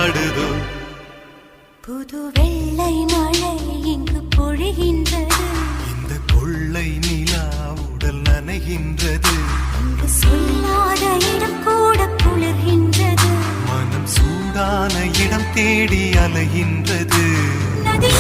பாடுதோ புது வெள்ளை மழை இங்கு பொழிகின்றது இந்த கொள்ளை நிலா உடல் நனைகின்றது இங்கு சொல்லாத இடம் கூட குளிர்கின்றது மனம் சூடான இடம் தேடி அலைகின்றது நதி